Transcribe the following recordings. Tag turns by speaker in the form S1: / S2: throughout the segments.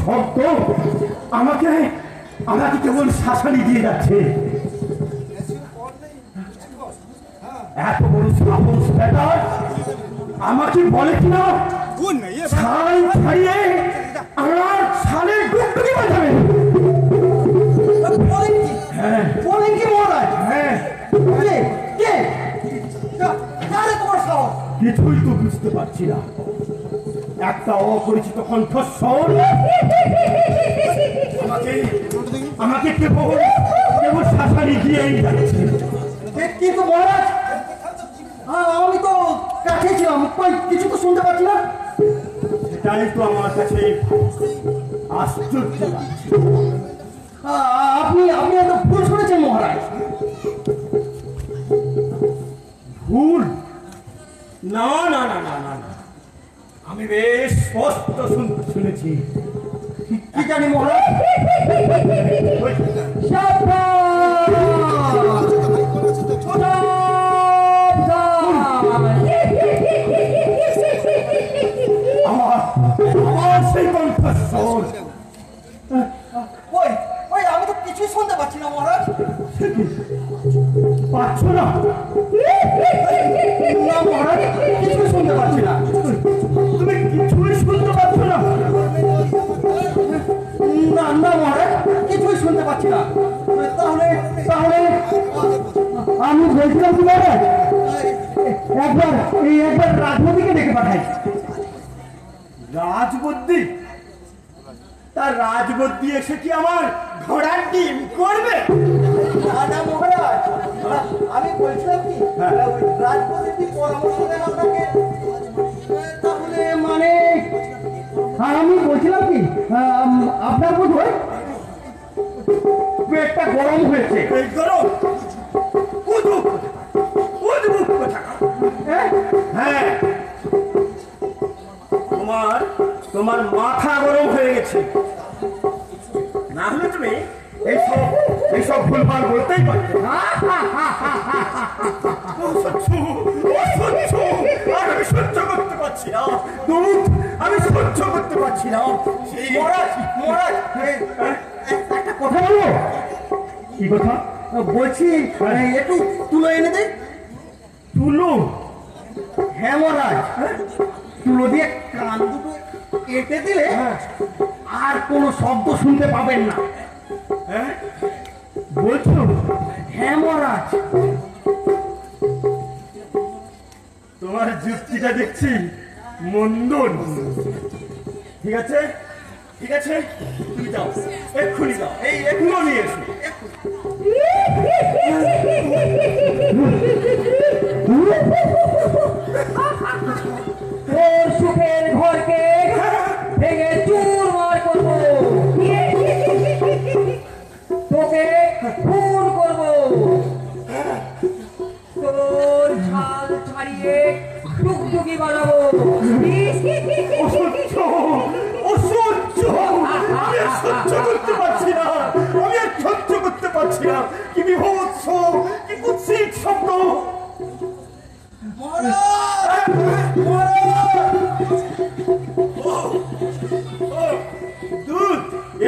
S1: শব্দ আমাকে আমাকে কেবল শাসানি দিয়ে যাচ্ছে। এত বড় সাহস বেটা আমাকে বলে কিনা ছাই ছাড়িয়ে আমার ছালে ডুবডুবি বাজাবে। হ্যাঁ বলেন কি মহারাজ? হ্যাঁ কিছুই তো বুঝতে পারছি না। একটা অপরিচিত কণ্ঠস্বর আমাকে কেবল কেবল শাসানি দিয়েই যাচ্ছে। কিন্তু মহারাজ আমি তো কাছে ছিলাম, কিছু তো শুনতে পাচ্ছি না। সেটাই তো আমার কাছে আশ্চর্য লাগছে। আপনি এত ভুল শুনেছেন মহারাজ। ভুল? না না না না না না, আমি বেশ স্পষ্ট শুনেছি। কি জানি মহারাজ? আমার সেই কণ্ঠস্বর আমি তো কিছুই শুনতে পাচ্ছি না মহারাজ। পাচ্ছ না? না মহারাজ, কিছুই শুনতে পাচ্ছি না। তুমি কিছুই শুনতে পাচ্ছ না? না না মহারাজ, কিছুই শুনতে পাচ্ছি না। তাহলে তাহলে আমি বলছিলাম কি মহারাজ, একবার রাজবতীকে ডেকে পাঠাই। রাজবতী? তার রাজবতী এসে কি আমার ঘোড়ার ডিম করবে? না মহারাজ, আমি বলছিলাম কি রাজবতী পরামর্শ দেন আপনাকে। তাহলে মানে আমি বলছিলাম কি আপনার বোধ হয় পেটটা গরম হয়েছে। গরম? হ্যাঁ, তোমার মাথা গরম হয়ে গেছে। না হলে তুমি এইসব ভুলভাল বলতেই পারতে। আমি সহ্য করতে পারছি না, আমি সহ্য করতে পারছি না। একটা কথা বলবো? কি কথা? বলছি একটু তুলো এনে দে। তুলো? হ্যাঁ মহারাজ, তুলো দিয়ে কান দুটো কেটে দিলে আর কোনো শব্দ শুনতে পাবেন না। হ্যাঁ বলছো? হ্যাঁ মহারাজ। তোমার যুক্তিটা দেখছি মন্দ। ঠিক আছে ঠিক আছে, তুমি যাও, এক্ষুনি যাও, এই এখনো নিয়ে এসো। তোর সুখের ঘরকে ভেঙে চুরমার করবো, তোকে খুন করবো, তোর ছাল ছাড়িয়ে টুকটুকি বানাবো। সহ্য করতে পারছি না, আমি আর সহ্য করতে পারছি না। কি বিভৎস, কি কুৎসিত শব্দ! মহারাজ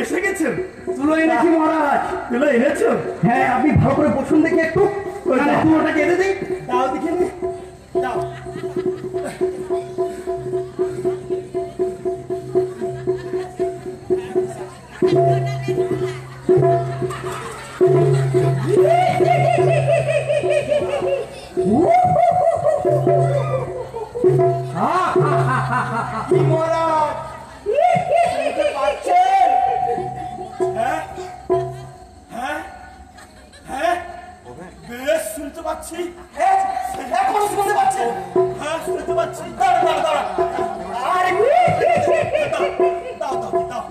S1: এসে গেছেন? তুলো এনেছি মহারাজ। তুলো এনেছো? হ্যাঁ, আপনি ভালো করে বসুন দেখি একটু। তুলোটা কেটে দিই, দাও দেখি, দাও। শুনতে পাচ্ছি, এখন শুনতে পাচ্ছি, হ্যাঁ শুনতে পাচ্ছি। দাঁড়া দাঁড়া দাঁড়া, আরে দাও দাও দাও।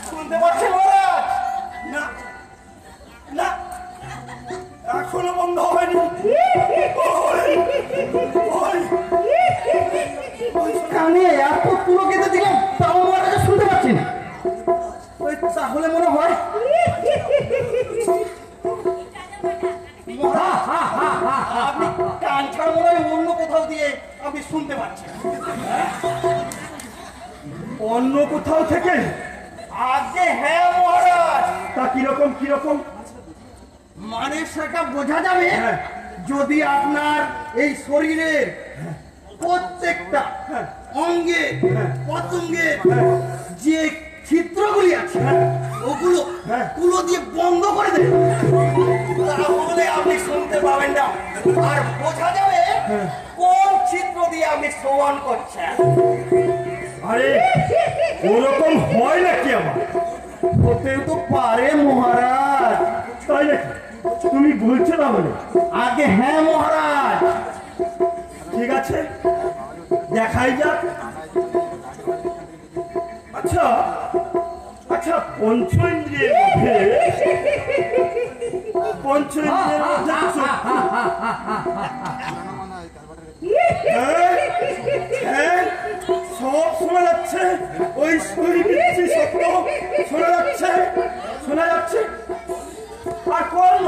S1: শুনতে পাচ্ছি মহারাজ? না না, এখনো বন্ধ হয়নি। কানে এত পুরো কেটে দিলাম, তাও মহারাজ শুনতে পাচ্ছেন? ওই তাহলে মনে হয় আপনি কান ছাড়া মনে হয় অন্য কোথাও দিয়ে আপনি শুনতে পাচ্ছেন। অন্য কোথাও থেকে? আজকে হ্যাঁ মহারাজ। তা কিরকম কিরকম? মানে সেটা বোঝা যাবে যদি আপনার এই শরীরের প্রত্যেকটা অঙ্গে পতঙ্গে যে ছিদ্রগুলি আছে ওগুলো তুলো দিয়ে বন্ধ করে দেন, তাহলে আপনি শুনতে পাবেন না। আর বোঝা যাবে কোন ছিদ্র দিয়ে আপনি শ্রবণ করছেন। আরে ওরকম হয় নাকি? আমার হতেও তো পারে মহারাজ। তাই নাকি? তুমি বলছো না বলে? আগে হ্যাঁ মহারাজ। ঠিক আছে, দেখাই যাক। আচ্ছা আচ্ছা, পঞ্চেন্দ্রিয়ের মধ্যে সব শোনা যাচ্ছে, ওই শরীরের শব্দ শোনা যাচ্ছে, শোনা যাচ্ছে। আর কর্ণ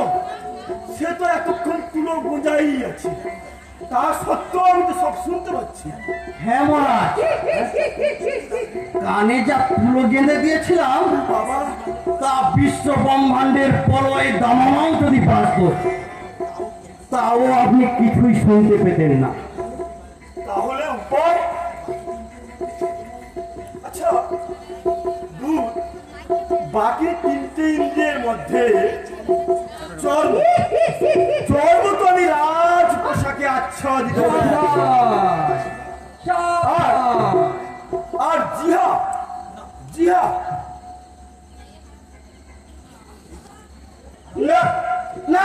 S1: সে তো এতক্ষণ তুলো বোঝাই আছে, তা সত্ত্বেও আমি তো সব শুনতে পাচ্ছি। হ্যাঁ মহারাজ, কানে যা তুলো গেঁথে দিয়েছিলাম বাবা, তা বিশ্ব ব্রহ্মাণ্ডের পলয় দামাও যদি পারত, তাও আপনি কিছুই শুনতে পেতেন না। তাহলে উপায়? আচ্ছা, বাকি তিনটে ইন্দ্রিয়ের মধ্যে চর্ম তো আমি রাজ পোশাকে আচ্ছাদিত, আর জিহা জিহা না না,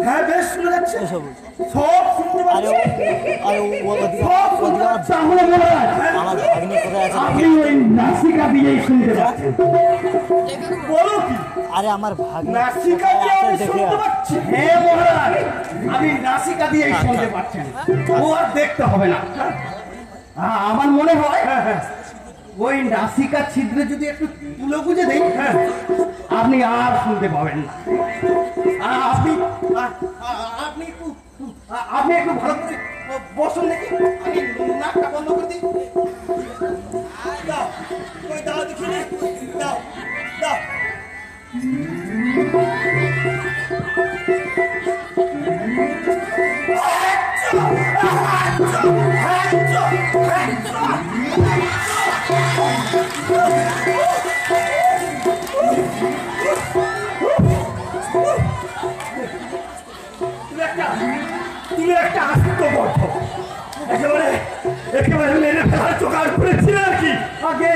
S1: হ্যাঁ বেশ শুনে যাচ্ছে, সব শুনতে পাচ্ছি। আপনি ওই নাসিকা দিয়েই শুনতে পাচ্ছেন? বলো কি?
S2: আরে আমার ভাগ্নে
S1: নাসিকা দিয়ে আমি শুনতে পাচ্ছি? হ্যাঁ মহারাজ, আমি নাসিকা দিয়েই শুনতে পাচ্ছেন। ও আর দেখতে হবে না। আমার মনে হয় ওই নাসিকা ছিদ্রে যদি একটু তুলো গুঁজে দেই, আপনি আর শুনতে পাবেন না। আপনি আপনি একটু আপনি একটু ভালো করে বসুন দেখি, আমি নাকটা বন্ধ করে দিই। দাও ওই দাও দেখি, দাও দাও। তুমি একটা আস্ত বদ্ধ, একেবারে একেবারে মেরে ফেলার জোগাড় করেছিল আর কি। আগে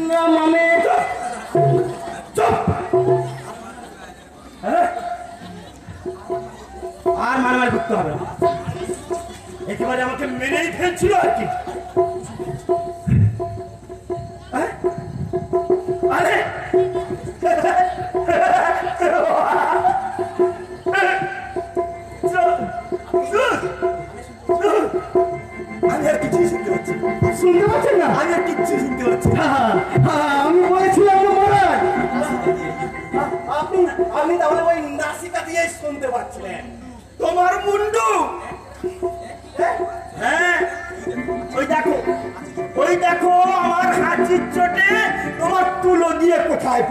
S1: না মানে চুপ, আর মারামারি করতে হবে না, একেবারে আমাকে মেরেই ফেলছিল আর কি। আরে আমি আর কিছুই শুনতে পাচ্ছি না। শুনতে পাচ্ছেন না? আমি আর কিচ্ছু শুনতে পাচ্ছি না। আমি বলেছিলাম না মহারাজ, আপনি তাহলে ওই নাসিকা দিয়ে শুনতে পাচ্ছিলেন। তোমার মুন্ডু, হ্যাঁ ওই দেখো আমার হাঁচির চোটে তোমার তুলো দিয়ে কোথায়